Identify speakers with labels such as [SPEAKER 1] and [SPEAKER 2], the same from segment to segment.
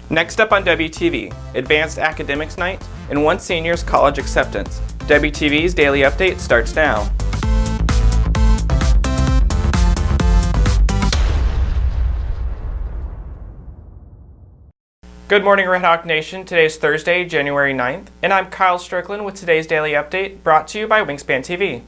[SPEAKER 1] Next up on WTV, Advanced Academics Night and one senior's college acceptance. WTV's Daily Update starts now. Good morning, Red Hawk Nation. Today's Thursday, January 9th, and I'm Kyle Strickland with today's Daily Update brought to you by Wingspan TV.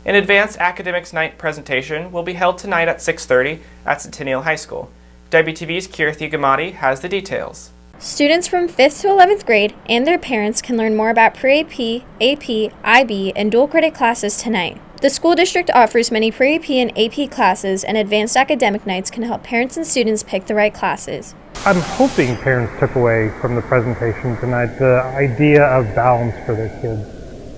[SPEAKER 1] An Advanced Academics Night presentation will be held tonight at 6:30 at Centennial High School. WTV's Kirthi Gamadi has the details.
[SPEAKER 2] Students from 5th to 11th grade and their parents can learn more about pre-AP, AP, IB, and dual credit classes tonight. The school district offers many pre-AP and AP classes, and Advanced Academic Nights can help parents and students pick the right classes.
[SPEAKER 3] I'm hoping parents took away from the presentation tonight the idea of balance for their kids.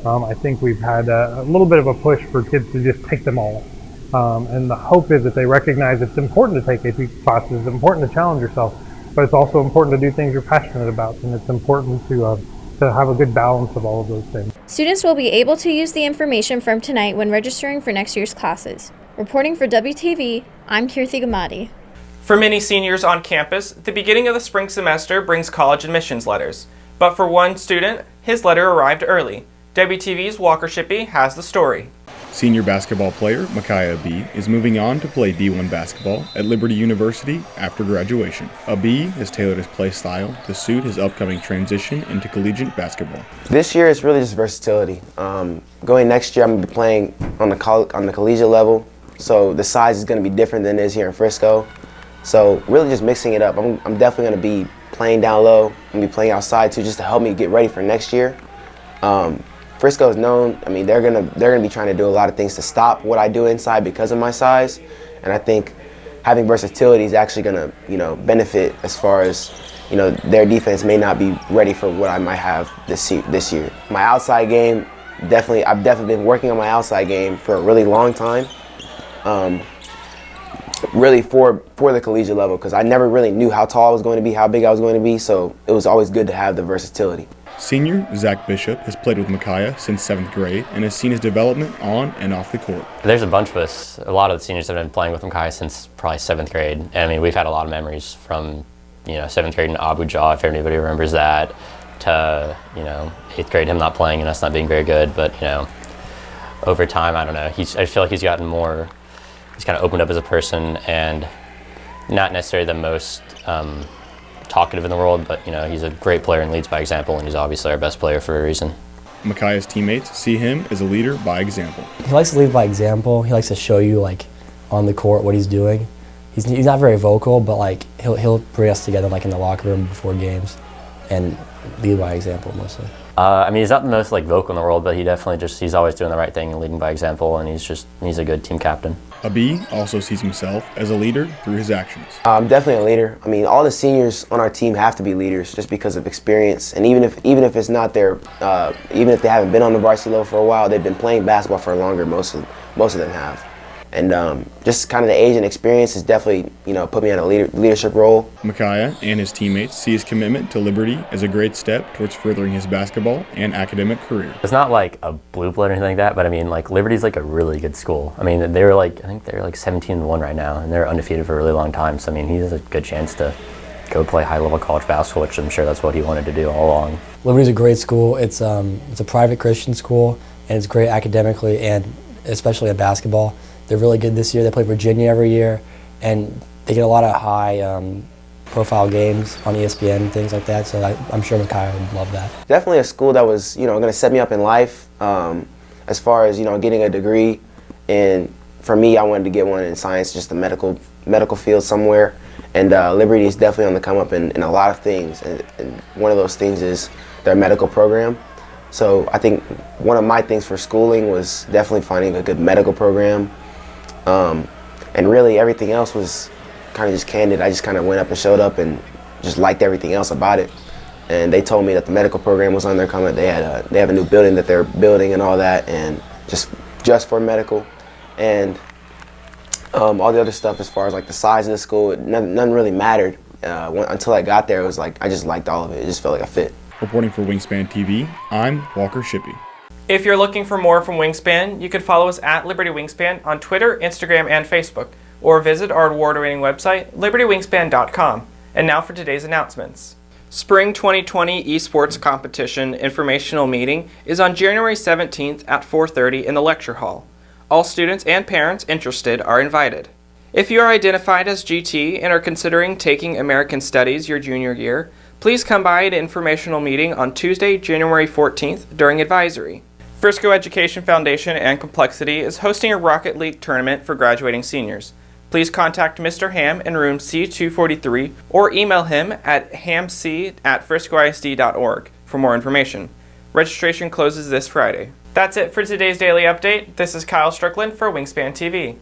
[SPEAKER 3] I think we've had a little bit of a push for kids to just take them all. And the hope is that they recognize it's important to take AP classes, it's important to challenge yourself, but it's also important to do things you're passionate about, and it's important to have a good balance of all of those things.
[SPEAKER 2] Students will be able to use the information from tonight when registering for next year's classes. Reporting for WTV, I'm Kirthi Gamadi.
[SPEAKER 1] For many seniors on campus, the beginning of the spring semester brings college admissions letters. But for one student, his letter arrived early. WTV's Walker Shippey has the story.
[SPEAKER 4] Senior basketball player Makai Aviv is moving on to play D1 basketball at Liberty University after graduation. Aviv has tailored his play style to suit his upcoming transition into collegiate basketball.
[SPEAKER 5] This year is really just versatility. Going next year, I'm going to be playing on the collegiate level, so the size is going to be different than it is here in Frisco. So really just mixing it up. I'm definitely going to be playing down low. I'm going to be playing outside too, just to help me get ready for next year. Frisco is known, they're gonna be trying to do a lot of things to stop what I do inside because of my size, and I think having versatility is actually gonna, benefit as far as, their defense may not be ready for what I might have this year. My outside game, I've definitely been working on my outside game for a really long time, really for the collegiate level, because I never really knew how tall I was going to be, how big I was going to be, so it was always good to have the versatility.
[SPEAKER 4] Senior Zach Bishop has played with Makai since 7th grade and has seen his development on and off the court.
[SPEAKER 6] There's a bunch of us. A lot of the seniors have been playing with Makai since probably 7th grade. And we've had a lot of memories from 7th grade in Abuja, if anybody remembers that, to 8th grade him not playing and us not being very good. But over time, I don't know. I feel like he's gotten more. He's kind of opened up as a person and not necessarily the most talkative in the world, but he's a great player and leads by example, and he's obviously our best player for a reason.
[SPEAKER 4] Makai's teammates see him as a leader by example.
[SPEAKER 7] He likes to lead by example. He likes to show you on the court what he's doing. He's not very vocal, but he'll bring us together in the locker room before games and lead by example mostly.
[SPEAKER 6] He's not the most vocal in the world, but he definitely he's always doing the right thing and leading by example, and he's a good team captain.
[SPEAKER 4] Abi also sees himself as a leader through his actions.
[SPEAKER 5] I'm definitely a leader. All the seniors on our team have to be leaders just because of experience, and even if it's not their, even if they haven't been on the varsity level for a while, they've been playing basketball for longer. Most of them have. And just kind of the age and experience has definitely, put me in a leadership role.
[SPEAKER 4] Makai and his teammates see his commitment to Liberty as a great step towards furthering his basketball and academic career.
[SPEAKER 6] It's not like a blue blood or anything like that, but Liberty's a really good school. I think they're 17-1 right now, and they're undefeated for a really long time. So he has a good chance to go play high-level college basketball, which I'm sure that's what he wanted to do all along.
[SPEAKER 7] Liberty's a great school. It's a private Christian school, and it's great academically and especially at basketball. They're really good this year. They play Virginia every year, and they get a lot of high-profile games on ESPN and things like that, so I'm sure Makai would love that.
[SPEAKER 5] Definitely a school that was, going to set me up in life as far as, getting a degree. And for me, I wanted to get one in science, just the medical field somewhere. And Liberty is definitely on the come up in a lot of things, and one of those things is their medical program. So I think one of my things for schooling was definitely finding a good medical program. And really everything else was kind of just candid. I just kind of went up and showed up and just liked everything else about it. And they told me that the medical program was on their coming. They have a new building that they're building and all that, and just for medical. And all the other stuff as far as the size of the school, none really mattered. Until I got there, it was I just liked all of it. It just felt like a fit.
[SPEAKER 4] Reporting for Wingspan TV, I'm Walker Shippey.
[SPEAKER 1] If you're looking for more from Wingspan, you can follow us at Liberty Wingspan on Twitter, Instagram, and Facebook, or visit our award-winning website, libertywingspan.com. And now for today's announcements. Spring 2020 Esports Competition Informational Meeting is on January 17th at 4:30 in the lecture hall. All students and parents interested are invited. If you are identified as GT and are considering taking American Studies your junior year, please come by an informational meeting on Tuesday, January 14th during advisory. Frisco Education Foundation and Complexity is hosting a Rocket League tournament for graduating seniors. Please contact Mr. Ham in room C243 or email him at hamc@friscoisd.org for more information. Registration closes this Friday. That's it for today's daily update. This is Kyle Strickland for Wingspan TV.